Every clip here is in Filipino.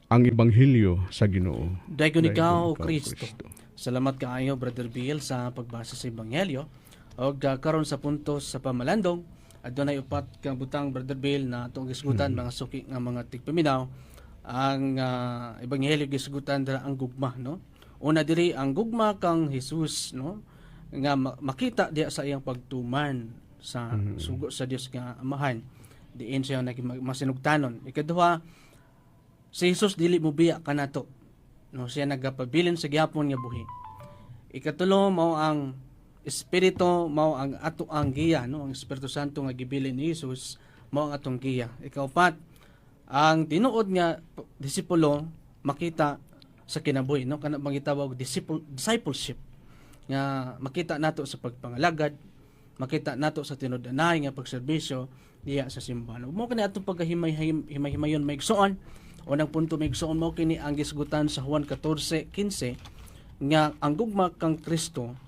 ang ebanghelyo sa Ginoo. Dayon ikaw, O Ikaw, Kristo. Salamat kaayo, Brother Bill, sa pagbasa sa Ebanghelyo. O karon sa puntos sa pamalandong, adunay upat ka butang, Brother Bill, na itong gisgutan mga suki nga mga tigpaminaw. Ang Ebanghelyo gisgutan dira ang gugma, no? Una diri ang gugma kang Jesus, no? Nga makita diya sa iyang pagtuman sa sugo sa Dios nga Amahan. Diin siya naging masinugtanon. Ikaduha, si Jesus dili mo biya kanato. No, siya nagapabilin sa gihapon nga buhi. Ikatulo mao ang Espiritu, mao ang ato ang giya, no? Ang Espiritu Santo nga gibilin ni Jesus mao ang atong giya. Ikaupat, ang tinuod nga disipulo makita sa kinabuhi, no? Kana mangitawag discipleship. Nga makita nato sa pagpangalagad, makita nato sa tinud-anay nga pagserbisyo diya sa simbahan. Mo kani atong pagahimay-himayon maigsoon. Unang punto maigsoon mo kini ang gisgutan sa Juan 14:15 nga ang gugma kang Kristo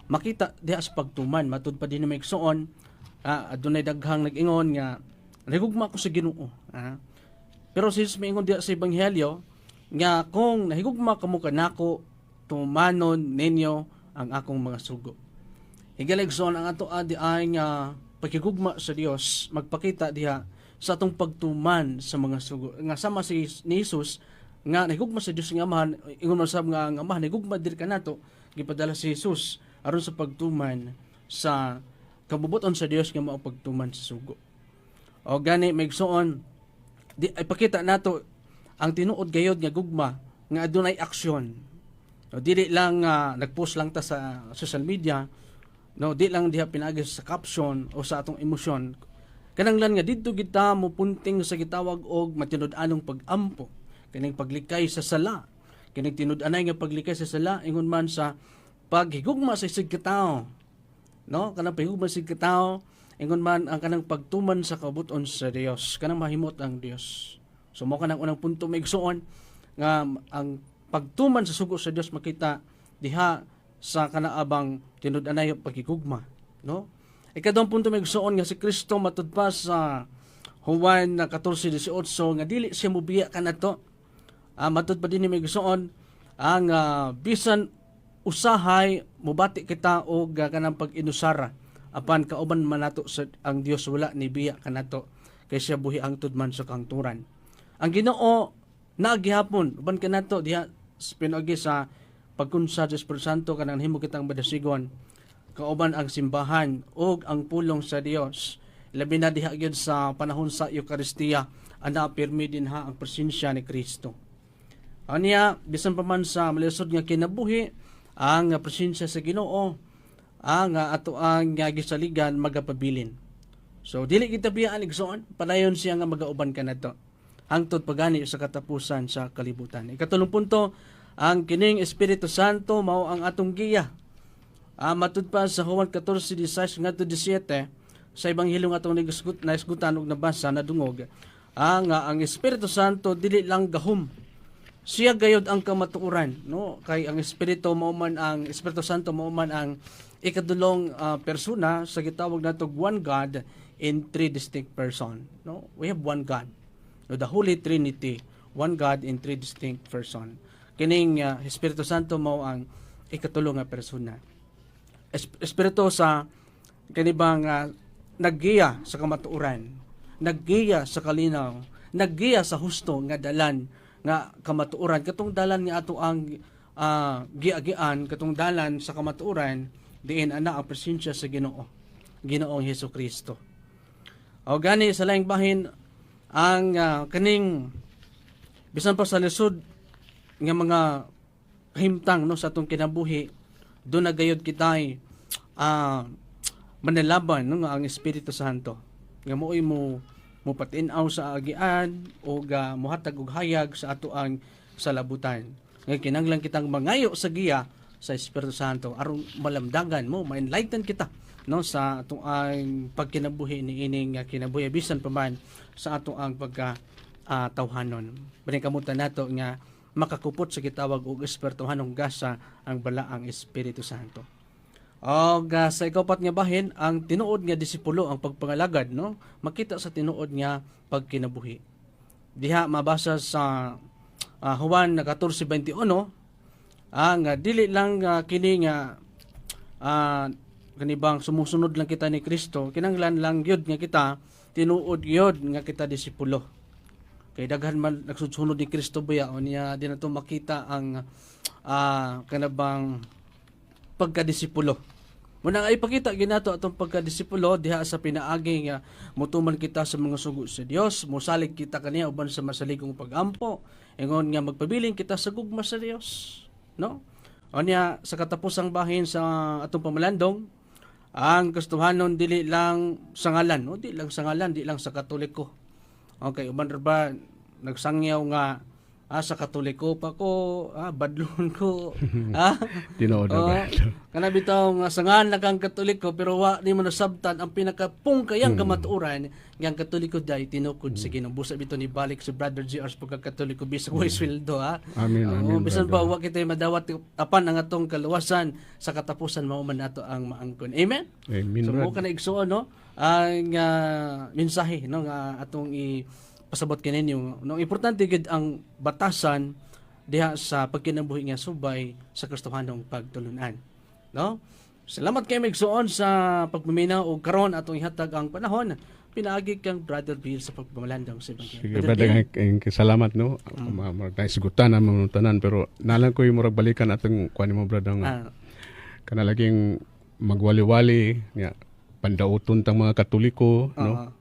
makita diha sa pagtuman matud pa din maigsoon. Adunay daghang nag-ingon nga nahigugma ko sa Ginoo. Pero si Jesus maingon diha sa Ebanghelyo nga kung nahigugma kamo kanako tumanon ninyo ang akong mga sugo. Higaligson ang ato adi ay nga pagkigugma sa Dios magpakita diha sa atong pagtuman sa mga sugo. Nga sama si ni Jesus nga nahigugma sa Dios nga Amahan, ingon man sab nga ang Amahan nahigugma diri kanato gipadala si Jesus aron sa pagtuman sa kabubuton sa Dios nga mao pagtuman sa sugo. O gani maigsoon di ay pakita nato ang tinuod gayod nga gugma nga adunay aksyon. No, dili lang nagpost lang ta sa social media, no, di lang diha pinagis sa caption o sa atong emosyon. Kananglan nga didto kita mo punting sa gitawag og matinud-anong pag-ampo, kining paglikay sa sala, kining tinud-anay nga paglikay sa sala ingon man sa paghigugma sa isig katawo, no, kanang paghigugma sa isig katawo ingon man ang kanang pagtuman sa kabuton sa Dios, kanang mahimot ang Dios. So mo kanang unang punto maigsoon nga ang pagtuman sa sugo sa Dios makita diha sa kanaabang tinud-anay pagkigugma, no? Ikadong punto may gustoon nga si Kristo matud pa sa Juan 14:18 nga dili siya mobiya kanato. Matud pa din may gustoon ang bisan usahay mobati kita og kanang pag-inusara apan kauban man nato sa ang Dios wala ni biya kanato kay siya buhi hangtod man sa kangturan. Ang Ginoo naagihapon uban kanato diha pinagi sa pagkunsa sa Espiritu Santo kanang himo kitang badasigon kauban ang simbahan ug ang pulong sa Dios labi na diha gyud sa panahon sa Eucharistia ana pirmi din ha ang presensya ni Kristo. Aniya bisan pa man sa malisod nga kinabuhi ang presensya sa Ginoo ang ato ang gisaligan magapabilin. So dili kita biyaan igsoon padayon siya nga magauban kanato hangtod pagani sa katapusan sa kalibutan. Ikatulong punto, ang kining Espiritu Santo mao ang atong giya. Matud pa sa Juan 14:16 ngadto 17 sa ebanghelyo nga atong naisgutan og nabasa na dungog, ang Espiritu Santo dili lang gahom. Siya gayod ang kamatuoran, no? Kay ang Espiritu Santo mao man ang ikadulong persona sa gitawag natong one God in three distinct person, no? We have one God. No, the Holy Trinity, one God in three distinct person. Kining Espiritu Santo mao ang ikatulong nga persona. Espiritu sa kanibang naggiya sa kamatuoran, naggiya sa kalinaw, naggiya sa husto nga dalan nga kamatuoran, katong dalan nga ato ang giagian, katong dalan sa kamatuoran diin ana ang presensya sa Ginoo, Ginoong Hesukristo. O gani sa laing bahin ang kaning bisan pa sa lisod nga mga kahimtang no sa atong kinabuhi do nagayod kitay manalaban no nga ang Espiritu Santo nga moy mo patin-aw sa agian o mohatag og hayag sa ato ang salabutan nga kinahanglan kitang mangayo sa giya sa Espiritu Santo aron malamdagan mo ma-enlighten kita no sa ato ang pagkinabuhi ni ining kinabuhi bisan pa man sa ato ang tawhanon. Baning kamutan nato nga makakupot sa gitawag og espirituhanong gasa ang balaang Espiritu Santo. O sa ikapat nga bahin ang tinuod nga disipulo ang pagpangalagad no makita sa tinuod nga pagkinabuhi. Diha mabasa sa Juan 14:21 nga dili lang kini nga kanibang sumusunod lang kita ni Kristo, kinanglan lang yun nga kita tinuod yun nga kita disipulo. Kay daghan man nagsunod ni Kristo buya o niya di na to makita ang kanabang pagkadisipulo. Muna nga ipakita ginato atong pagkadisipulo diha sa pinaagi nga mutuman kita sa mga sugo sa Dios, mosalig kita kaniya uban sa masaligong pagampo, ingon nga magpabiling kita sa gugma sa Dios, no? O niya sa katapusang bahin sa atong pamalandong, ang gustuhanon dili lang sa ngalan, no? Di lang sa ngalan, di lang sa Katoliko. Okay, uban ra ba nagsangyaw nga sa Katoliko pa ko, badlon ko. Tinood na ba? Kana bitaw nga sangan na kang Katoliko pero wa di mo nasabtan ang pinakapungkayang kamatuoran nga Katoliko dai tinukod sa Ginoo. Busa bitaw ni balik si Brother GR sa pagka-Katoliko bisag way sweldo Amen. Amen. Bisan ba wa kitay madawat apan ang atong kaluwasan sa katapusan mao man nato ang maangkon. Amen. Amen. So mo kana igsuon no ang mensahe no nga atong pasabot kaninyo. No, importante gid ang batasan diha sa pagkinabuhi nga subay sa Kristohanong pagtulunan. No? Salamat kay migsuon sa pagpaminaw og karon atong ihatag ang panahon. Pinaagi kang Brother Bill sa pagpamalandong sa Ebanghelyo. Sige, brother, salamat no. Naisigutan ang mga tanan pero nalang ko yung murag balikan atong kuan mo brother nga. Kana laging magwali-wali nga pandauton tang mga Katoliko, no?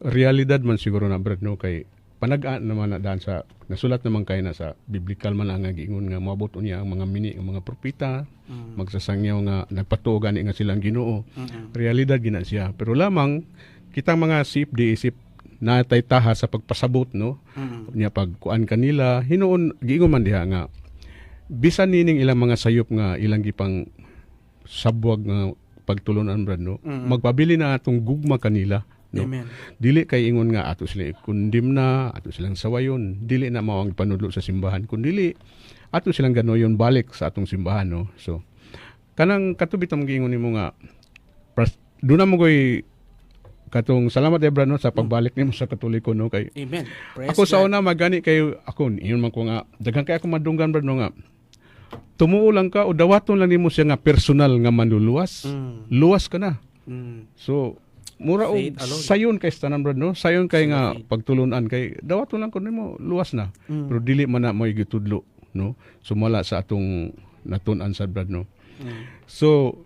Realidad man siguro na brad no kay panagaan naman na daan sa nasulat naman kay na sa biblical man ang giingon nga moabot unya ang mga mini ang mga propeta magsasangyaw nga nagpatuo gani nga silang Ginoo. Realidad gina siya pero lamang kitang mga isip natay taha sa pagpasabot no nya pagkuan kanila hinuon giingon man diha nga bisan nining ilang mga sayop nga ilang gipang sabwag nga pagtulunan brad no magpabili na atong gugma kanila. No? Amen. Dili kay ingon nga ato sila kundim na, ato silang sawayon, dili na mao ang panudlo sa simbahan, kundi ato silang ganoyon balik sa atong simbahan no. So kanang katubit ang giingon nimo nga doon na mo koy katong salamat Ebra no sa pagbalik nimo sa Katoliko no kay Amen. Praise ako sa una magani kay ako ingon man ko nga daghan kay ako madunggan brad no nga tumuo lang ka o dawaton lang nimo siya nga personal nga manluluwas. Luwas ka na. So mura og sayon kay tanan brad no sayon kay nga pagtulunan kay dawaton lang kun nimo luwas na pero dili man na moy gitudlo no sumala sa atong natun-an sa brad no so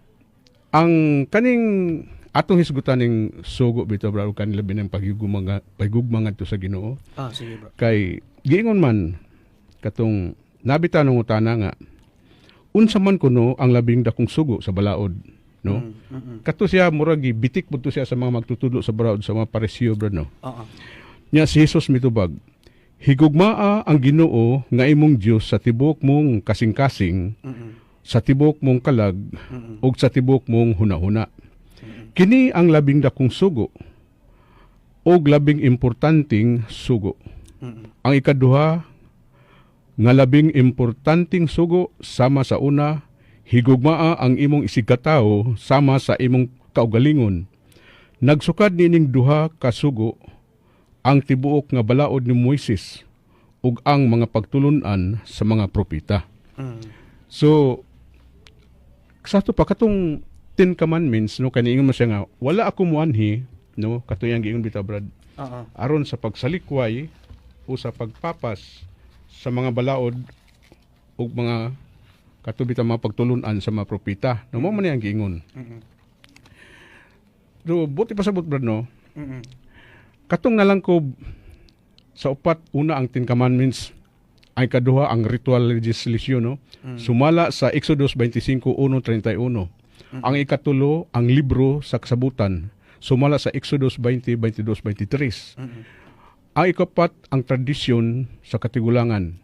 ang kaning atong hisgutan ning sugo bitaw brad kanila binang pagigugma ngadto sa Ginoo sige bro kay giingon man katong nabita nung utana nga unsa man kuno ang labing dakong sugo sa balaod no kato siya murag bitik pudto siya sa mga magtutudlo sa baraod sa mga paresyo brad no nya si Jesus mitubag higugmaa ang Ginoo nga imong Dios sa tibok mong kasing-kasing sa tibok mong kalag ug sa tibok mong hunahuna kini ang labing dakong sugo ug labing importanteng sugo ang ikaduha nga labing importanteng sugo sama sa una higugmaa ang imong isigatawo sama sa imong kaugalingon. Nagsukad nining duha ka sugo ang tibuok nga balaod ni Moises ug ang mga pagtulunan sa mga propeta. So sa to pa katong 10 commandments no kaniingon mo siya nga wala ako muanhi no katuyang giingon bitaw brad. Aron sa pagsalikway o sa pagpapas sa mga balaod ug mga katubit ang mga pagtulunan sa mga propeta. No mo man yang giingon. So buti pasabot brad no. Katong nalang ko sa upat una ang 10 commandments ay kaduha ang ritual legislation no. Sumala sa Exodus 25:1-31. Ang ikatulo ang libro sa kasabutan. Sumala sa Exodus 20:22-23. Ang ikapat ang tradisyon sa katigulangan.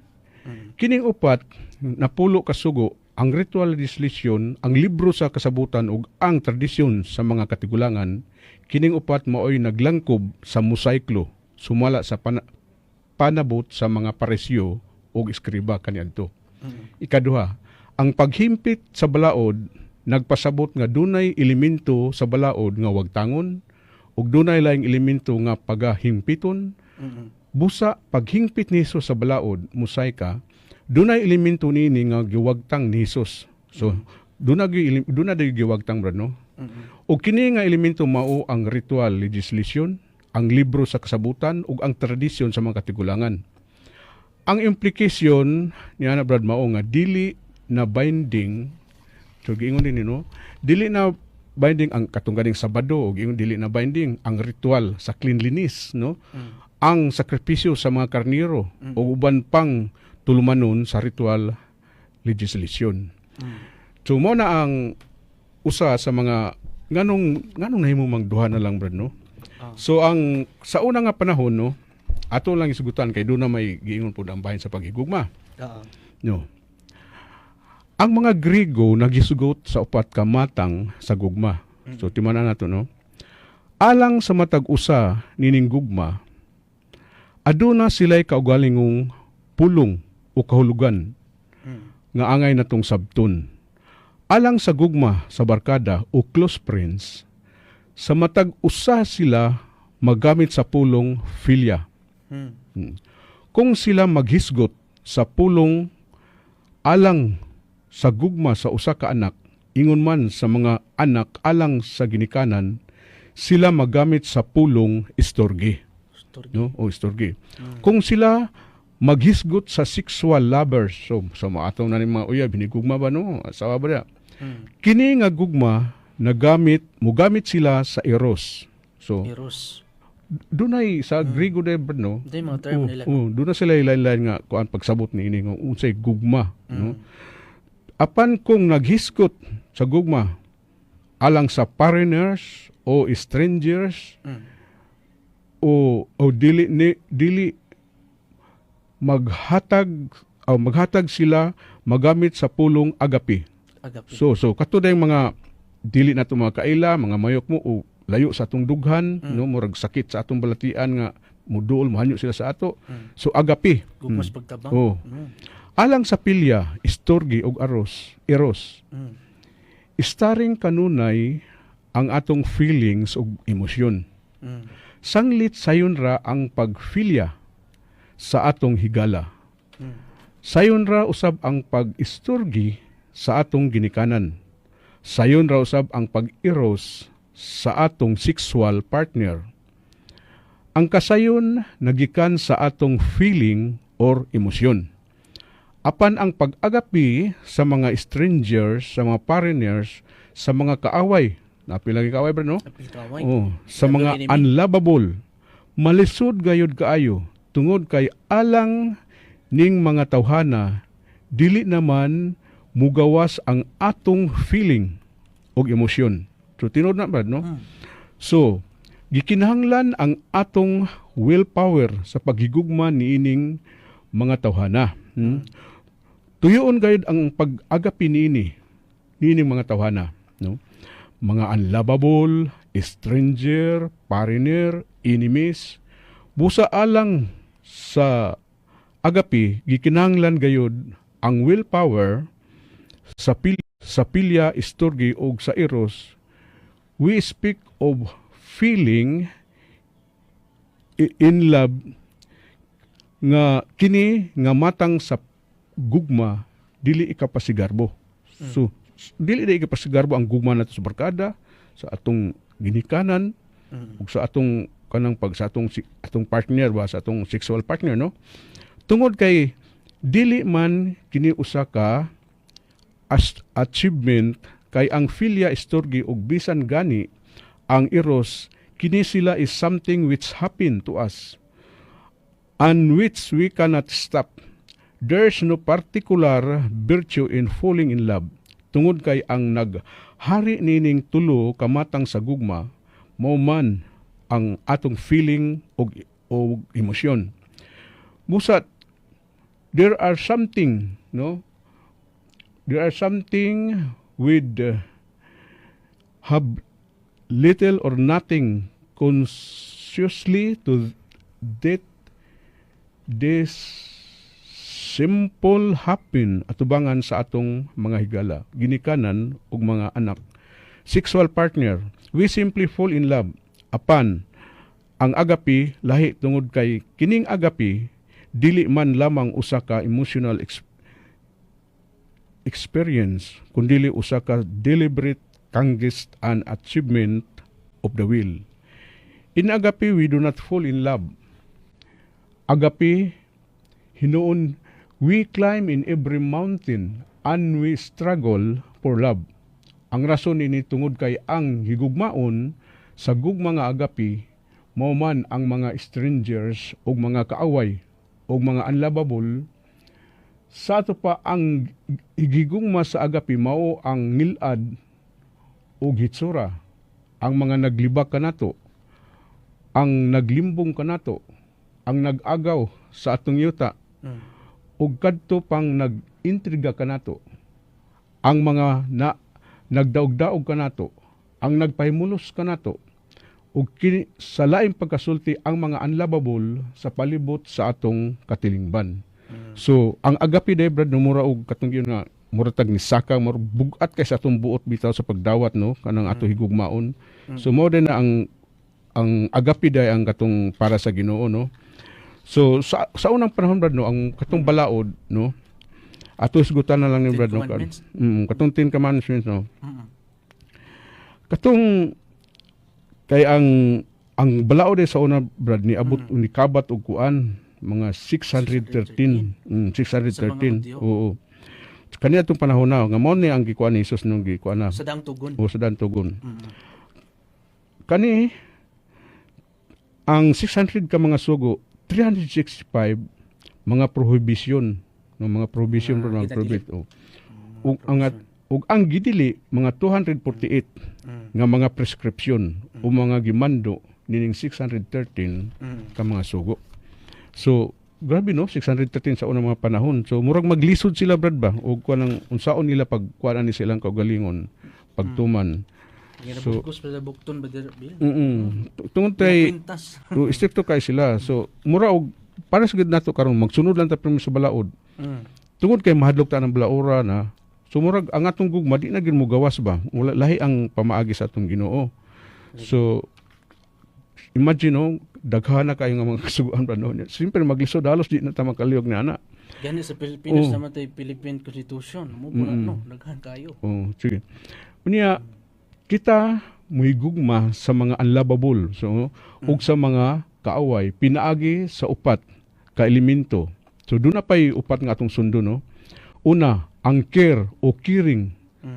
Kining upat napulo ka sugo ang ritual legislation, ang libro sa kasabutan ug ang tradisyon sa mga katigulangan. Kining upat maoy naglangkob sa mosaiklo sumala sa panabot sa mga paresyo ug eskriba kaniadto. Ikaduha, ang paghimpit sa balaod nagpasabot nga dunay elemento sa balaod nga wagtangon ug dunay laing elemento nga pagahimpiton Busa paghingpit ni Hesus sa balaod, musay ka, dunay elemento nini nga giwagtang ni Hesus. So duna giwagtang brad no. O kini nga elemento mao ang ritual legislation, ang libro sa kasabutan ug ang tradisyon sa mga katigulangan. Ang implication niya na brad mao nga dili na binding, so giingon din no, dili na binding ang katungganing Sabado ug giingon dili na binding ang ritual sa cleanliness no. Ang sakripisyo sa mga karniro o uban pang tulumanon sa ritual legislation. So mo na ang usa sa mga nganong nahimo magduha na lang brad no. So ang sa una nga panahon no, ato lang isugutan kay do na may giingon pud ang bahin sa paghigugma. No. Ang mga Griego nagisugot sa upat ka matang sa gugma. So timanan nato no. Alang sa matag usa nining gugma, aduna sila'y kaugalingong pulong o kahulugan nga angay natong sabton. Alang sa gugma sa barkada o close friends, sa matag usa sila magamit sa pulong filya. Kung sila maghisgot sa pulong alang sa gugma sa usa ka anak, ingon man sa mga anak alang sa ginikanan, sila magamit sa pulong istorge. No? O istorge. Kung sila maghisgot sa sexual lovers, so sa maataw na ni mga uyab, hinigugma ba no? Asawa ba na? Kini nga gugma, mugamit sila sa eros. So, Eros. dunay sa Griego de no? Ito yung mga term nila. Doon na sila ilain nga kuan pagsabot ni ini nga unsay gugma, no? Apan kung naghisgot sa gugma alang sa foreigners o strangers, o dili maghatag sila magamit sa pulong agapi. So kato yung mga dili nato mga kaila, mga mayok mo o layo sa atong dughan, no, murag sakit sa atong balatian nga muduol mohanyo sila sa ato. So agapi. Gugmas pagtabang. Oh. Alang sa pilya, istorgi og eros. Istaring kanunay ang atong feelings ug emosyon. Sanglit sayon ra ang pagfilya sa atong higala. Sayon ra usab ang pag-istorgi sa atong ginikanan. Sayon ra usab ang pag-eros sa atong sexual partner. Ang kasayon nagikan sa atong feeling or emosyon. Apan ang pag-agapi sa mga strangers, sa mga foreigners, sa mga kaaway, napilang kaaway ba no? Sa mga unlovable, malisod gayud kaayo, tungod kay alang ning mga tawhana, dili naman mugawas ang atong feeling o emosyon. So, tinod na ba, no? So, gikinahanglan ang atong willpower sa paghigugma niining mga tawhana. Tuyoon gayud ang pag-agapi niining mga tawhana, no? Mga unlovable, stranger, foreigner, enemies, busa alang sa agapi, gikinahanglan gayud ang willpower sa pilya, istorgi o sa eros. We speak of feeling in love nga kini nga matang sa gugma dili ikapasigarbo. So dili ikapasigarbo ang gugma nato sa barkada, sa atong ginikanan ug sa atong kanang sa atong partner ba, sa atong sexual partner, no? Tungod kay dili man kini usa ka achievement, kay ang filya, istorgi ug bisan gani ang eros, kini sila is something which happen to us and which we cannot stop. There's no particular virtue in falling in love. Tungod kay ang naghari nining tulo kamatang sa gugma, mao man ang atong feeling o emosyon. Busat, there are something, no? There are something with have little or nothing consciously to that this simple happen atubangan sa atong mga higala, ginikanan ug mga anak. Sexual partner, we simply fall in love. Apan ang agapi lahi tungod kay kining agapi dili man lamang usa ka emotional experience kundi usa ka deliberate conquest and achievement of the will. In agape, we do not fall in love. Agape, hinuon, we climb in every mountain and we struggle for love. Ang rason ini tungod kay ang higugmaon sa gugma nga agape mao man ang mga strangers o mga kaaway o mga unlovable. Sa ato pa ang higigugma sa agape mao ang ngilad o hitsura, ang mga naglibak kanato, ang naglimbong kanato, ang nag-agaw sa atong yuta, ug kadto pang nag-intriga kanato, ang mga nagdaog-daog kanato, ang nagpahimulos kanato, ug sa laing pagkasulti ang mga unlovable sa palibot sa atong katilingban. So ang agape day brad mura og katong yun nga muratag ni saka bugat kay sa atong buot bitaw sa pagdawat no kanang ato higugmaon. So mo din na ang agape day ang katong para sa Ginoo no. So sa unang panahon brad no ang katong balaod no ato isgutan na lang ni brad no katong 10 commandments no. Katong kay ang balaod day sa una brad ni abot ni kabat og kuan mga 613 613 oo kaniya itong panahon na nga mao ni ang gikuan ni Jesus nung gikuan na sa daang tugon sa daang tugon kani ang 600 ka mga sugo 365 mga prohibition no mga prohibition mga prohibit ug ang gidili mga 248 nga mga prescription o mga gimando nining 613 ka mga sugo. So, grabe no, 613 sa unang mga panahon. So, murag maglisod sila brad ba? O kuanang unsaon nila pagkuanan ni silang kaugalingon, pagtuman. So, bukton ba Bill? Tungod tay stricto kay sila. So, mura og para sa gid nato karon magsunod lang ta primo sa balaod. Tungod kay mahadlok ta ng balaura na. So, murag ang atong gugma di na gid mo gawas ba? Wala lahi ang pamaagi sa atong Ginoo. So, imagine no, daghan na kayo nga mga kasuguan pa noon. Siyempre maglisod halos di na ta makaliyog na ana. Gani sa Pilipinas naman tay Philippine Constitution. Mo no, daghan kayo. Sige. Unya kita muhigugma sa mga unlovable. So ug sa mga kaaway pinaagi sa upat ka elemento. So doon na pay upat nga atong sundo no. Una, ang care o caring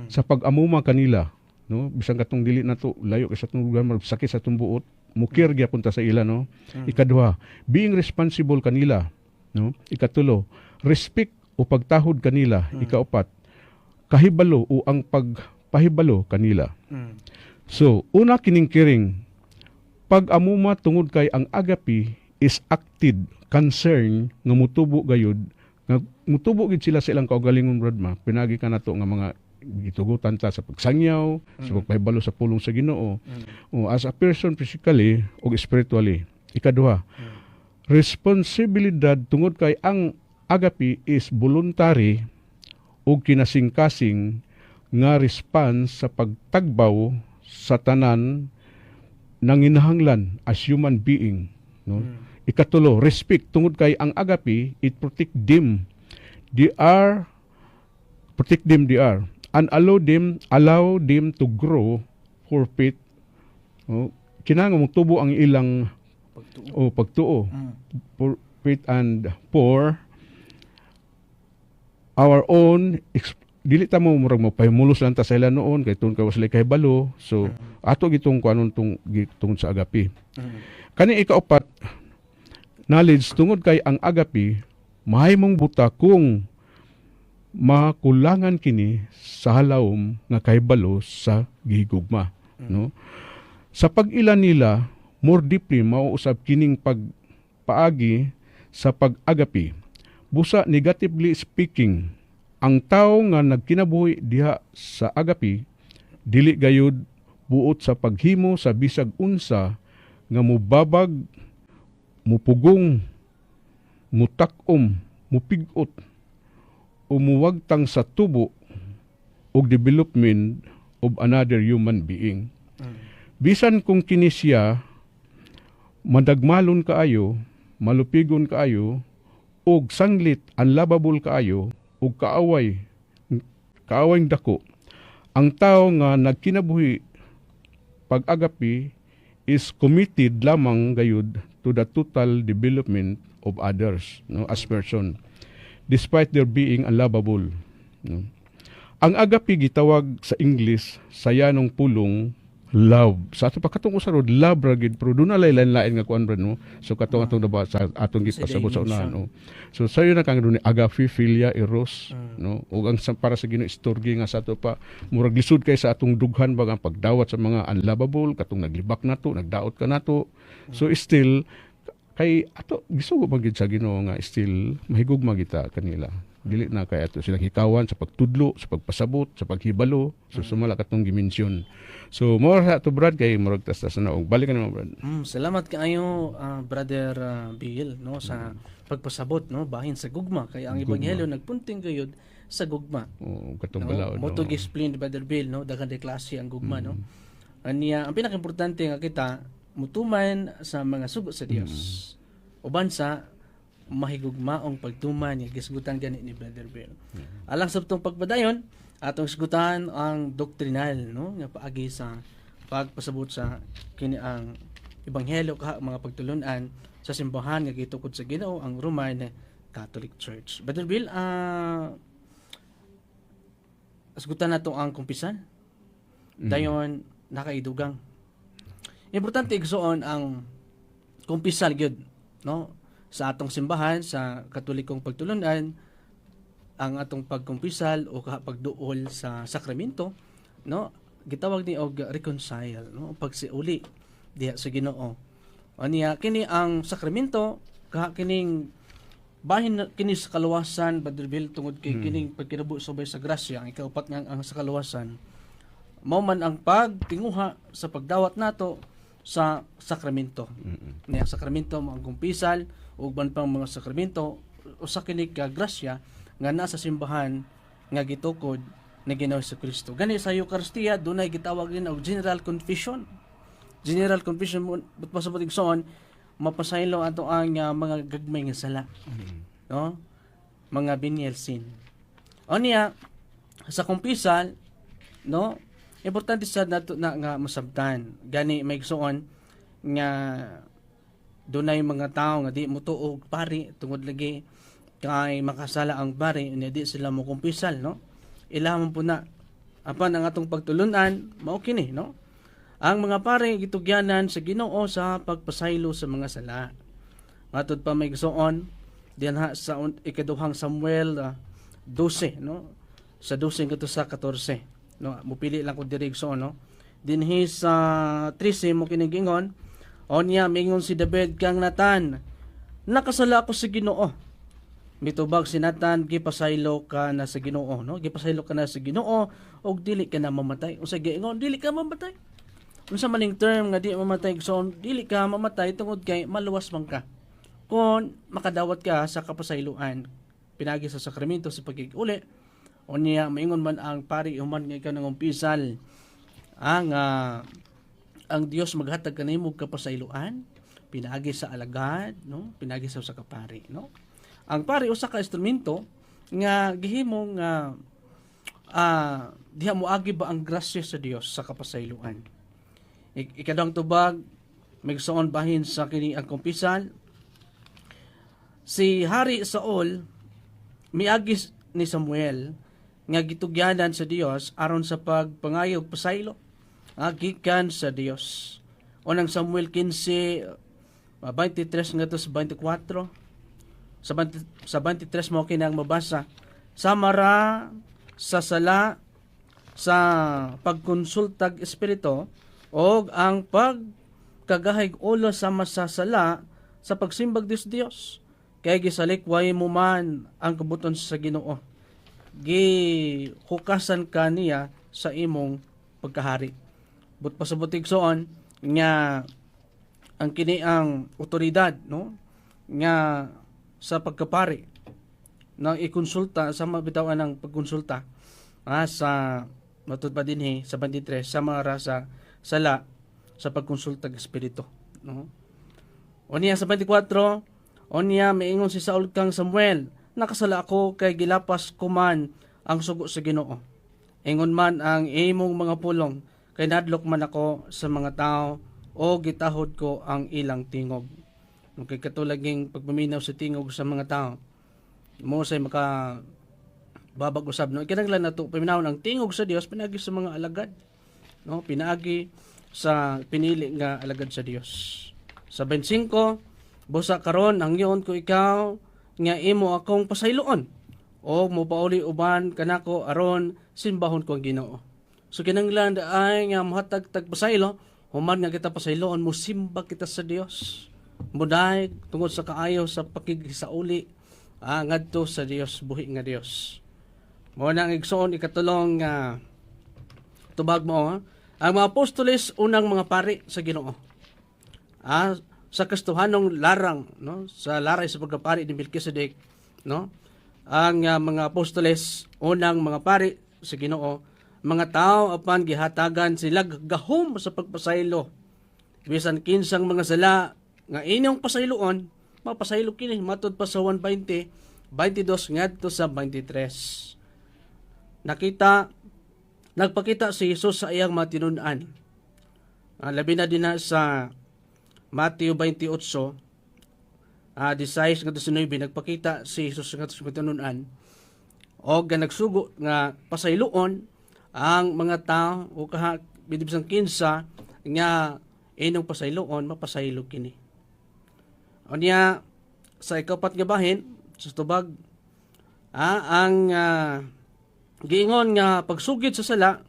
sa pag-amuma kanila, no? Bisan katong dili nato layo kay sa atong lugar sakit sa atong buot. Mukir gyapon ta sa ila no. Ikaduha, being responsible kanila, no. Ikatulo, respect o pagtahod kanila. Ikaapat, kahibalo o ang pagpahibalo kanila. So, una kining kiring pag-amuma tungod kay ang agape is acted concern nga mutubo gayud nga mutubo gid sila sa ilang kaugalingon brad ma pinagi kanato nga mga gitugutan ta sa pagsangyaw, sa pagpahibalo sa pulong sa Ginoo. As a person physically o spiritually. Ikaduha, responsibilidad tungod kay ang agape is voluntary o kinasing-kasing nga response sa pagtagbaw sa tanan ng inahanglan as human being. No? Ikatulo, respect tungod kay ang agape, it protect them. They are and allow them to grow for faith. Kinahanglan mong tubo ang ilang pagtuo. For faith and for our own dili ta mo murag mapahimulos lang ta sa ila noon kay tun ka wasli kay balo. So ato gitong kuanon tungod sa agape. Kani ikaapat, knowledge tungod kay ang agape mahimong buta kung makulangan kini sa halawom nga kahibalo sa gihigugma. No? Sa pag-ilan nila, more deeply mauusab kining pagpaagi sa pag-agapi. Busa negatively speaking, ang tao nga nagkinabuhi diha sa agapi, dili gayud buot sa paghimo sa bisag unsa nga mubabag, mupugong, mutakom, mupigot, umuwagtang sa tubo o development of another human being. Bisan kung kini siya madagmalon kaayo, malupigon kaayo, ug sanglit unlovable kaayo, ug kaawayng dako. Ang tao nga nagkinabuhi pag-agapi is committed lamang gayud to the total development of others, no, as person, despite their being unlovable. No. Ang agapi gitawag sa English sayanong pulong love. Sa ato pa katong usarod love ra gid pero doon na lain-lain nga kuan brad no. So katong atong naba sa atong gipasabot sa unahan no. So sayo na kang doon agape, philia, eros no. Ug ang para sa Ginoo istorgi nga sa ato pa murag lisod kay sa atong dughan ba ang pagdawat sa mga unlovable katong naglibak nato, nagdaot ka nato. So still kay ato gisugo man gid sa Ginoo nga still mahigugma kita kanila. Dili na kay ato silang hikawan sa pagtudlo, sa pagpasabot, sa paghibalo, so sumala katong gimensyon. So more sa ato brad kay murag tastas na og balik ka naman brad. Salamat kaayo Brother Bill no sa pagpasabot no bahin sa gugma kay ang ebanghelyo nagpunting gayud sa gugma. Katong No? balaod. Moto explain ni Brother Bill no daghan de klase ang gugma no. Aniya ang pinakaimportante nga kita mutuman sa mga sugo sa Dios. Uban sa mahigugmaong pagtuman nga gisgutan gani ni Brother Bill. Alang sa tong pagpadayon atong isgutan ang doktrinal no nga paagi sa pagpasabot sa kini ang ebanghelyo kaha mga pagtulunan sa simbahan nga gitukod sa Ginoo ang Roman Catholic Church. Brother Bill, isgutan nato ang kumpisan. Dayon nakaidugang. Importante igsuon ang kumpisal gyud no sa atong simbahan sa Katolikong pagtulunan ang atong pagkumpisal o pagduol sa sakramento no gitawag ni og reconcile no pagsiuli diha sa Ginoo. Aniya kini ang sakramento kining bahin kini sa kaluwasan Brother Bill tungod kay kining pagkinabuhi subay sa grasya ang ikaupat nga ang sa kaluwasan mao man ang pagtinguha sa pagdawat nato sa sakramento. Niya sakramento mo ang kumpisal ug ban pang mga sakramento usa kini ka grasya nga nasa simbahan nga gitukod ni Ginoo Kristo. Gani sa Eucharistia dunay gitawag din og general confession. General confession mo pasabot igsoon mapasaylo ato ang mga gagmay nga sala. No? Mga venial sin. Unya sa kumpisal no importante sa nato na nga masabtan. Gani may igsoon nga dunay mga tao nga di mo tuog pari tungod lagi kay makasala ang pari nya di sila mo kumpisal no ilahon po na apan ang atong pagtulunan mao kini no ang mga pari gitugyanan sa Ginoo sa pagpasaylo sa mga sala matod pa may igsoon diha sa ikaduhang Samuel 12 no sa 12 kato sa 14 no mupili lang ko diri igsoon no dinhi sa 13 mo kini gingon onya mingon si David kang Natan, nakasala ako sa Ginoo. Mitubag si Natan gipasaylo ka na sa Ginoo, no? Gipasaylo ka na sa Ginoo og dili ka na mamatay. Unsa giingon dili ka mamatay? Unsa maning term nga di mamatay so dili ka mamatay tungod kay maluwas man ka. Kung makadawat ka sa kapasayloan pinagi sa sakramento sa pagig-uli onya maingon man ang pari human nga ikaw nangumpisal ang Dios maghatag kanimo kapasayloan pinagi sa alagad no pinagi sa usa ka pari no ang pari usa ka instrumento nga gihimong diha moagi ba ang grasya sa Dios sa kapasayloan ikadang tubag migsuon bahin sa kini ang kumpisal si Hari Saul miagi ni Samuel nga gitugyanan sa Dios aron sa pagpangayo pasaylo gikan sa Dios. Unang Samuel 15 23 ngadto sa 24 sa 23 mo kinang mabasa samara sa sala sa pagkonsultag espiritu og ang pagkagahig ulo sa masasala sa pagsimbag Dios kay gisalikway mo man ang kabuton sa Ginoo gihukasan kaniya sa imong pagkahari. But pasabutig soon nga ang kini ang otoridad no nga sa pagkapari na ikonsulta sa mabitawan ng pagkonsulta sa matud pa dinhi sa 23 sa mga rasa sala sa pagkonsulta ng espiritu no Unya sa 24, unya miingon si Saul kang Samuel, nakasala ako kay gilapas ko man ang sugo sa Ginoo. Ingon man ang imong mga pulong, kay nadlok man ako sa mga tao o gitahod ko ang ilang tingog. Kay katulaging pagpaminaw sa tingog sa mga tao, mo say maka babag usab no. Kinahanglan nato paminawon ang tingog sa Dios pinagi sa mga alagad. No, pinaagi sa pinili nga alagad sa Dios. Sa 25, busa karon ang yon ko ikaw nga imo akong pasayloon o mopauli uban kanako aron simbahon ko ang Ginoo. So kinahanglan ay nga mohatag tag pasaylo, human nga kita pasayloon mo simba kita sa Dios. Muday tungod sa kaayo sa pakigisauli ngadto sa Dios, buhi nga Dios. Mo nang igsoon ikatulong nga tubag mo ang mga apostoles unang mga pari sa Ginoo. Sa kastuhanong larang, no, sa laray sa pagkapari ni Melkisedek, no, ang mga apostoles unang mga pari sa Ginoo, mga tao apan gihatagan sila gahom sa pagpasaylo. Bisan kinsang mga sala nga inyong pasayloon, mapasaylo kini matud pa sa 1:20, 22 ngadto sa 23. Nagpakita si Jesus sa iyang matinun-an. Labi na din na sa Matthew 28, 16 nga 19, nagpakita si Jesus nga matinun-an o nagsugo nga pasayloon ang mga tao o bidibisang kinsa nga inyong pasayloon, mapasaylo kini. O niya, sa ikapat nga bahin, sa tubag, ang giingon nga pagsugid sa sala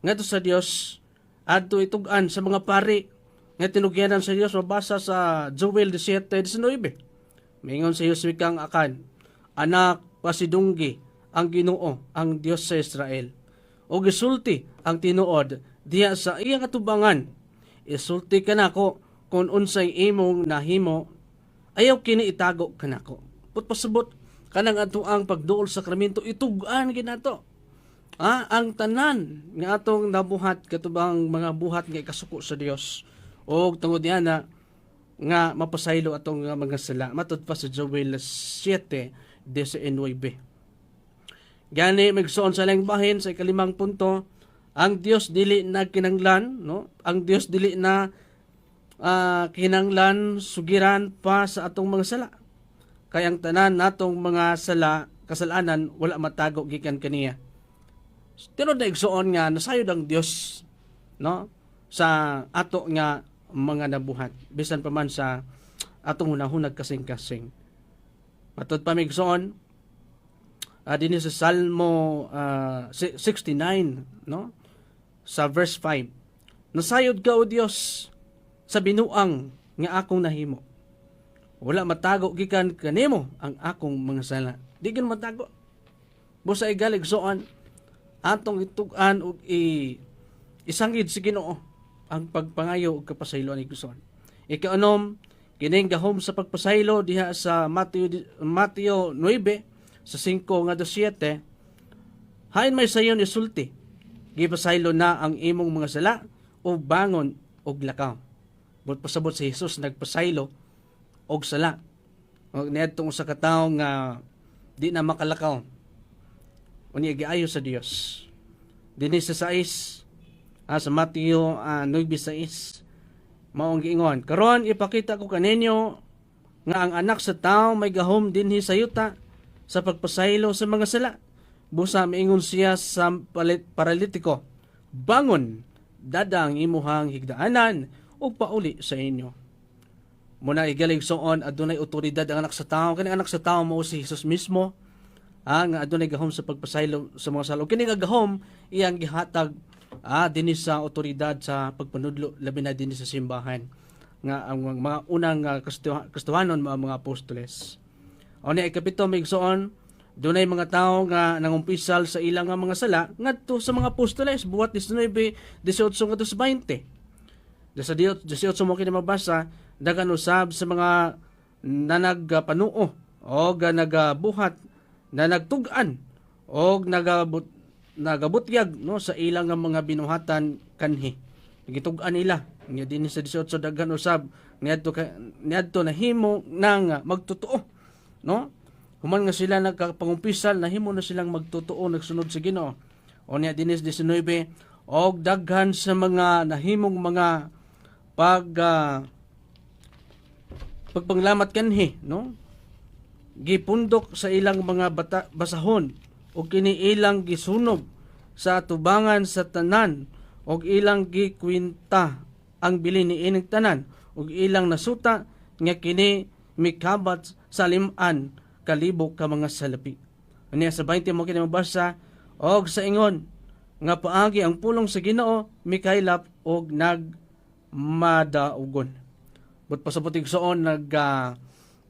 ngadto sa Dios adto itugan sa mga pari nga tinugyanan sa Dios mabasa sa Joel 17:19. Mingon sa Yosue kang Akan, anak pasidunggi ang Ginoo ang Dios sa Israel. O gisulti ang tinuod diha sa iyang katubangan. Isulti kanako kung unsay imong nahimo, ayaw kini itago kanako. Putpasabot kanang atoang pagduol sa sakramento itugan ginato. Ang tanan nga atong nabuhat katubang mga buhat nga ikasuko sa Dios o tungod niya na nga mapasaylo atong mga sala matud pa sa Joel 7:19. Gani magsuon sa lang bahin sa ikalimang punto, ang Dios dili na kinanglan, no? Ang Dios dili na kinanglan sugiran pa sa atong mga sala. Kay ang tanan natong mga sala kasalanan wala matago gikan kaniya. Tinod na igsuon nga nasayod ang Dios, no, sa ato nga mga nabuhat bisan pa man sa atong hunahunag kasing-kasing. Matud pa migsuon dinhi sa Salmo 69, no, sa verse 5. Nasayod ka o Dios sa binuang nga akong nahimo. Wala matago gikan kanimo ang akong mga sala. Di gyud matago. Busa igalig soon atong itugan og isangid si Ginoo ang pagpangayo ug kapasayloan ni Guson. Ikaanom, kining gahom sa pagpasaylo diha sa Mateo 9 sa 5 nga 7. Hain may sayon isulti. Gipasaylo na ang imong mga sala o bangon og lakaw. But pasabot si Jesus nagpasaylo og sala. Og niadtong sa katawo nga di na makalakaw. Unya giayo sa Dios. Dinhi sa 6 sa Mateo 9:6 maong giingon, karon ipakita ko kaninyo nga ang anak sa tao may gahom dinhi sa yuta sa pagpasaylo sa mga sala. Busa miingon siya sa paralitiko, bangon, dada ang imuhang higdaanan ug pauli sa inyo. Muna igalig soon adunay otoridad ang anak sa tao. Kani anak sa tao mao si Jesus mismo. Nga adunay gahom sa pagpasaylo sa mga sala. Kini nga gahom iyang gihatag dinhi sa otoridad sa pagpanudlo labi na dinhi sa simbahan nga ang mga unang kastuhanon mga apostoles. O ni ikapito migsoon dunay mga tawo nga nangumpisal sa ilang nga mga sala ngadto sa mga apostoles buhat 19:18 ngadto sa 20. Sa 18 mo kini mabasa dagan usab sa mga nanagpanuo o nagabuhat na nagtugan o nagabutyag no sa ilang nga mga binuhatan kanhi. gitug-an nila nya dinhi sa 18 daghan usab niadto nahimo nang magtotoo, no? Human nga sila nagkapangumpisal, nahimo na silang magtotoo nagsunod sa Ginoo. O niya dinhi sa 19 og daghan sa mga nahimong mga pagpanglamat kanhi, no? Gipundok sa ilang mga basahon o kini ilang gisunog sa atubangan sa tanan og ilang gikwinta ang bilin ni ining tanan og ilang nasuta nga kini mikabat sa liman kalibok ka mga salapi. Unya sa 20 mo kini mabasa og sa ingon nga paagi ang pulong sa Ginoo mikaylap og nagmadaugon. But pasabot igsoon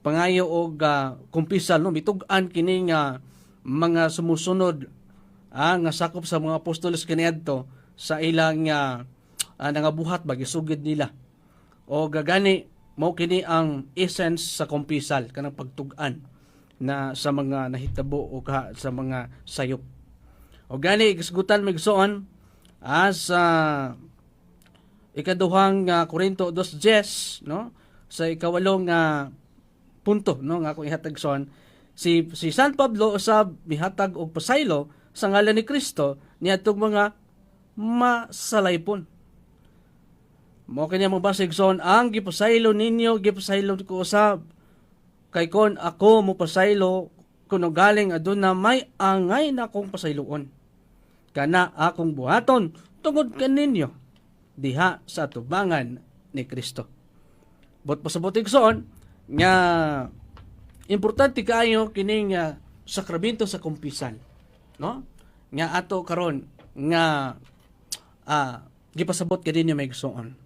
pangayo og kumpisal, no, mitug-an kini nga mga sumusunod nga sakop sa mga apostoles kaniadto sa ilang nangabuhat bagisugid nila. O gagani mao kini ang essence sa kumpisal kanang pagtug-an na sa mga nahitabo o sa mga sayop. O gani gisgutan migsoon sa ikaduhang Korinto 2:10, no, sa ikawalong punto, no, nga akong ihatag son si San Pablo usab mihatag og pasaylo sa ngalan ni Kristo niadtong mga masalaypon. Mo kanya mo basig son ang gipasaylo ninyo gipasaylo ko usab kay kon ako mo pasaylo kuno galing aduna may angay na akong pasayloon kana akong buhaton tungod kaninyo diha sa atubangan ni Kristo. But pasabutig son nga importante kaayo kining sakramento sa kumpisal, no? Nga ato karon nga gipasabot kadinyo may igsoon.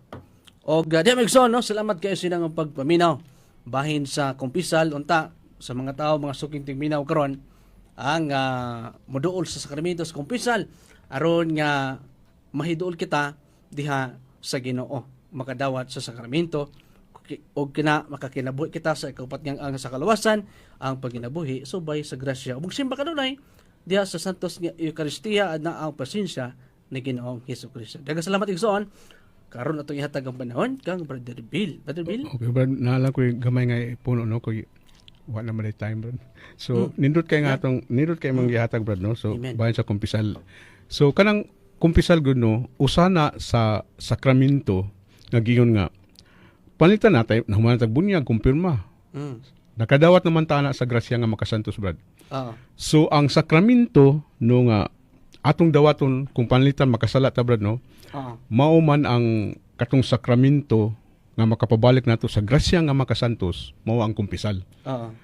Og di maigsoon, no, salamat kayo sinang pagpaminaw bahin sa kumpisal unta sa mga tao mga suking tingminaw karon ang moduol sa sakramento sa kumpisal aron nga mahiduol kita diha sa Ginoo makadawat sa sakramento o makakinabuhi kita sa ikaupat niyang ang sa kalawasan ang paginabuhi subay sa grasya ug simba kanunay diha sa santos nga Eucharistia na ang pasensya ni Ginoong Hesukristo. Daghang salamat igsoon karon atong ihatag ang panahon kang Brother Bill. Brother Bill? Okay, but naalala ko yung gamay nga puno, no? Kung wala naman yung time, bro. So, nindot kayo nga atong, nindot kayo mga ihatag, bro, no? So, Amen. bayan sa kumpisal. So, kanang kumpisal, good, no? Usana sa sakramento, nagiyon nga, palitan natin, nahumanatag bunyag, kumpirma. Nakadawat naman tana sa grasya nga makasantos, brad. So, ang sakramento, no nga, atong dawaton, kung panlitan makasala ta, brad, no? Mao man ang katong sakramento nga makapabalik nato sa grasya nga makasantos, mao ang kumpisal.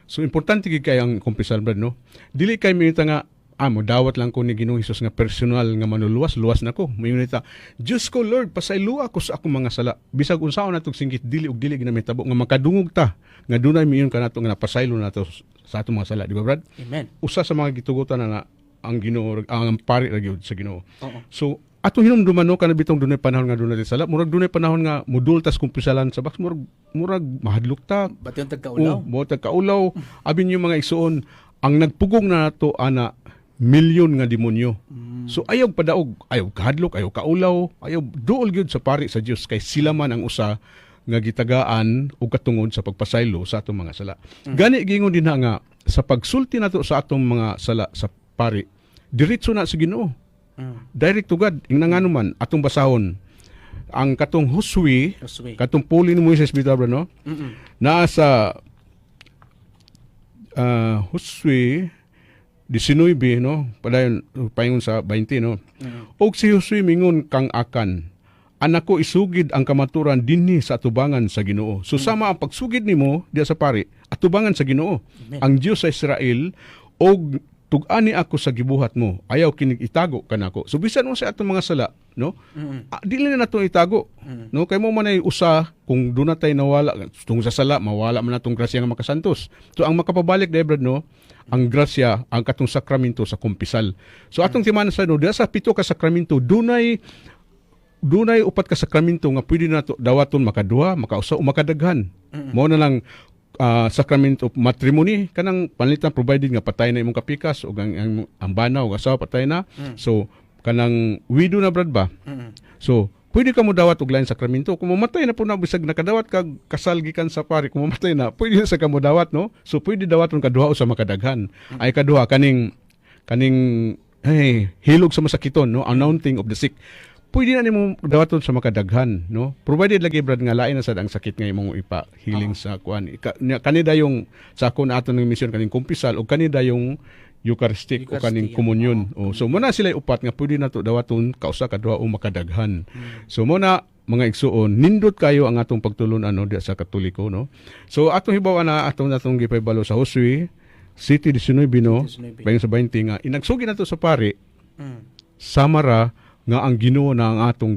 So, importante gid kay ang kumpisal, brad, no? Dili kay minita nga, mo dawat lang ko ni Ginoong Hesus nga personal nga manuluwas, luwas na ko. Mayunita, Diyos ko Lord, pasaylo ako sa akong mga sala. Bisag unsaon natong singgit dili ug dili ginamit-tabo nga makadungog ta nga dunay miyon kanato nga napasaylo nato sa atong mga sala, di ba, brad? Amen. Usa sa mga gitugutan na ang Ginoo ang pari ra gyud sa Ginoo. So atong hinumduman, no, kana bitong dunay panahon nga dunay sala, murag dunay panahon nga mudultas kumpisalan sa box, murag mahadlok ta. Bati yung tagkaulaw. Mo tagkaulaw. Abin yung mga igsuon ang nagpugong na nato ana milyon nga demonyo. So ayaw padaog, ayaw kahadlok, ayaw kaulaw, ayaw duol gyud sa pari sa Dios kay sila man ang usa nga gitagaan og katungod sa pagpasaylo sa atong mga sala. Gani gingon din nga sa pagsulti nato sa atong mga sala sa pari, diretso na sa Ginoo. Direct to God. Ingna nga naman atong basahon ang katong Huswi, katong puli ni Moises bitabra, no? Nasa Huswi 19, no? Padayon paingon sa 20, no? Og si Huswi mingon kang akan, anak ko isugid ang kamaturan dinhi sa atubangan sa Ginoo. So sama ang pagsugid nimo diya sa pari, atubangan sa Ginoo. Ang Dios sa Israel og tug-ani ako sa gibuhat mo, ayaw kinig itago kanako. So bisan mo sa atong mga sala, no? Dili na nato itago. No, kay mo man ay usa kung do na tay nawala tungod sa sala, mawala man natong grasya nga makasantos. So ang makapabalik Debrad, no, ang grasya, ang katong sakramento sa kumpisal. So atong timan sa no, sa 7 ka sakramento dunay upat ka sakramento nga pwede nato dawaton makaduha, makausa o makadaghan. Mao na lang sacrament of matrimony kanang panlitan provided nga patay na imong kapikas o ang bana o asawa patay na. So kanang widow na brad ba, so pwede ka mo dawat og lain sakramento. Kung mamatay na po na bisag nakadawat kag kasal gikan sa pari, kung mamatay na, pwede na sa kamo dawat, no? So pwede dawaton kaduha o sa makadaghan. Ay kaduha kaning hilog sa masakiton, no? Anointing of the sick. Pwede na nimo dawaton sa makadaghan, no? Provided lagi brad nga lain na sad ang sakit nga imong ipa-healing sa kuan. Kanida yung sa akon aton ng mission kaning kumpisal o kanida yung Eucharistic o kaning komunyon. So muna sila upat nga pwede na to dawaton kausa kaduha o makadaghan. So muna mga igsuon, nindot kayo ang atong pagtulon ano di sa Katoliko, no? So atong hibaw na atong gipahibalo sa Josue City 19 no, bayon sa 20 nga inagsugi nato sa pari. Samara nga ang Ginoo na ang atong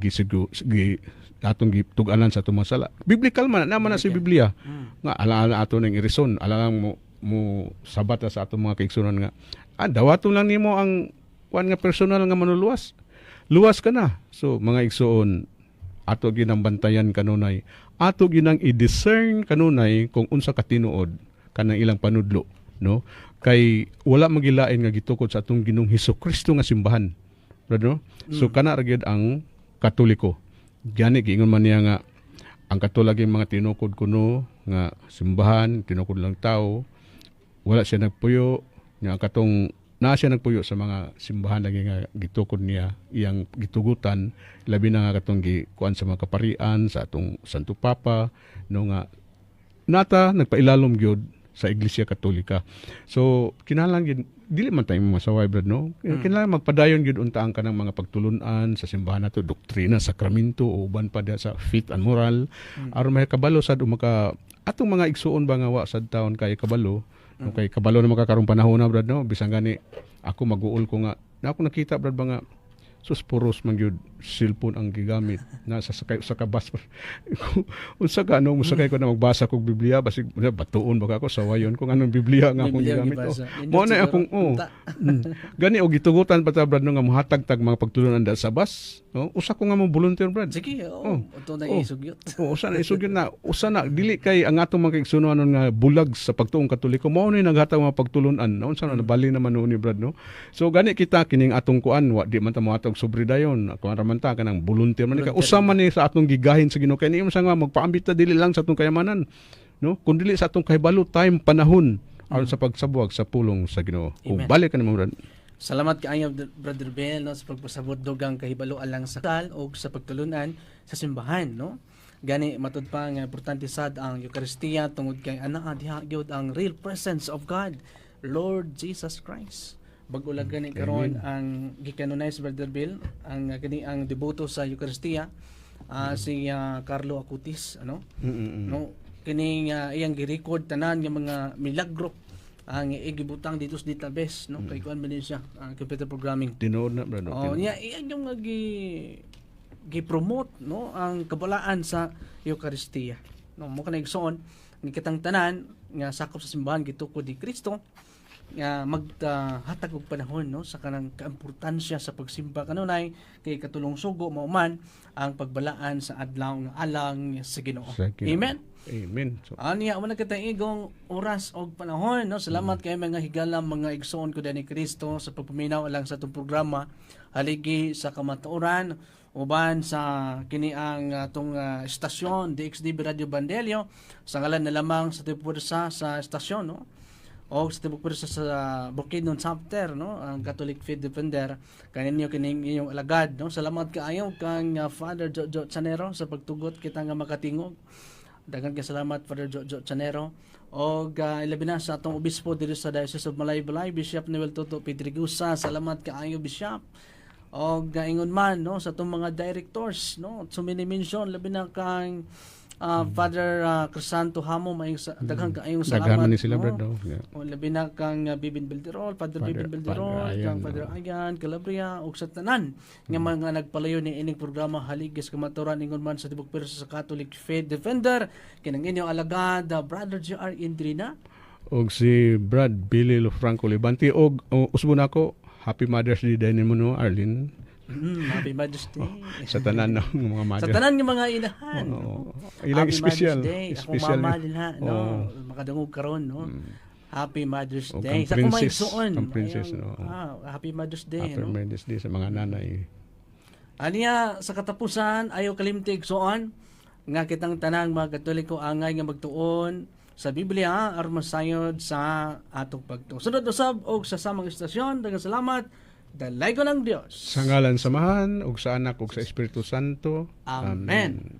atong gituganan sa atong mga sala. Biblical man naman na si Biblia. Nga alaala ato ning irison, alalang mo sabat sa atong mga kaigsunan nga dawaton lang nimo ang kuan nga personal nga manuluwas. Luwas ka na. So mga igsuon, ato ginambantayan kanunay, ato ginang i-discern kanunay kung unsa ka tinuod kanang ilang panudlo, no? Kay wala magilain nga gitukod sa atong Ginoong Hesukristo nga simbahan. No? So kana ra gyud ang Katoliko. Gani giingon man niya nga ang katulaging mga tinukod kuno nga simbahan, tinukod lang tao, wala siya nagpuyo, nga katong na siya nagpuyo sa mga simbahan lagi nga gitukod niya, iyang gitugutan, labi na nga katong gikuan sa mga kaparian, sa atong Santo Papa, no nga nata nagpailalom gyud sa Iglesia Katolika. So kinahanglan gyud dili man tayo masaway brad, no? Kinahanglan magpadayon gyud unta ang kanang mga pagtulunan sa simbahan nato, doktrina, sakramento o uban pa sa faith and moral aron may kabalo sad maka atong mga igsuon ba nga wa sad taon kay kabalo. No, kay kabalo na makakarong panahon na brad, no? Bisan gani ako mag-uol ko nga na ako nakita brad ba nga puros man gyud cellphone ang gigamit na sa kabas. Unsa ka ano musakay ko na magbasa kog Biblia basig batuon baka ako sawayon kung anong Biblia nga akong gigamit. Mo na akong gani og gitugutan pa ta brad no nga mohatag tag mga pagtulunan sa bus, no? Usa ko nga mo volunteer brad. Sige, uto na isugyot. Usa na isugyot na usa na dili kay ang atong mga kaigsuonon nga bulag sa pagtuong Katoliko mao ni naghatag mga pagtulunan. Unsa na nabali naman ni brad, no? So gani kita kining atong kuan wa di man ta mohatag sobre dayon ako raman ta kanang volunteer man ka usa man ni sa atong gigahin sa Ginoo kay niyo sa nga magpaambit ta dili lang sa atong kayamanan, no, kun dili sa atong kahibalo time panahon aron sa pagsabuag sa pulong sa Ginoo. O balik ka nimo brad. Salamat kaayo Brother Bel, no, sa pagpasabot dugang kahibalo alang sa kasal o sa pagtulunan sa simbahan, no. Gani matud pa nga importante sad ang Eucharistia tungod kay ana diha gyud ang real presence of God, Lord Jesus Christ. Bago lang gani karon ang gikanonize Brother Bill ang kini ang deboto sa Eucharistia si Carlo Acutis, ano, no, kini iyang gi-record tanan nga mga milagro ang igibutang dito sa database, no, kay kuan man siya ang computer programming tinuod na brad. niya iyang yung gi-promote, no, ang kabalaan sa Eucharistia, no, mo kanay igsoon ng kitang tanan nga sakop sa simbahan gitukod ni Kristo nga maghatag og panahon, no, sa kanang kaimportansya sa pagsimba kanunay kay katulong sugo mao man ang pagbalaan sa adlaw nga alang sa Ginoo. Amen. Amen. So, aniya man nagkataigong oras og panahon, no. Salamat kay mga higala mga igsoon ko ni Kristo sa pagpaminaw alang sa atong programa haligi sa kamatuoran uban sa kini ang atong estasyon DXDB Radio Bandelio sa ngalan na lamang sa tipuwersa sa estasyon, no, o sa tibukursa sa Bukidnon Chapter, no, ang Catholic Faith Defender kaninyo kining inyong alagad, no. Salamat kaayo kang Father Jojo Chanero sa pagtugot kita nga makatingog. Daghang salamat Father Jojo Chanero og ilabi na sa atong obispo diri sa Diocese of Malaybalay Bishop Noel Toto Pedregusa. Salamat kaayo Bishop. Og ingon man, no, sa atong mga directors, no, sumini mention labi na kang Father Crisanto Hamo, daghang kaayong salamat. Daghan man sila brad, no. O labi na kang Bibin Belderol, Father Bibin Belderol, kang Father Ayan, Calabria, ug sa tanan nga mga nagpalayo ni ining programa haligis kamaturan ingon man sa tibok perso sa Catholic Faith Defender kinang inyong alagad Brother J.R. Indrina og si Brad Billy Lofranco Libanti og usbon ako Happy Mother's Day din mo, no, Arlene. Happy Mother's Day. Sa tanan ng mga mother. Sa tanan ng mga inahan. Ilang special. Special. Ako mama nila, no, makadungog karon, no. Happy Mother's Day. Sa kumaigsoon. Ang princess, no. Happy Mother's Day, Happy no. Mother's Day sa mga nanay. Aniya sa katapusan ayo kalimtig soon nga kitang tanang mga Katoliko angay nga magtuon sa Biblia aron masayod sa atong pagtuo. Sunod usab og sa samang istasyon. Daghang salamat. Dalay ko ng Dios. Sa ngalan samahan ug sa anak ug sa Espiritu Santo. Amen.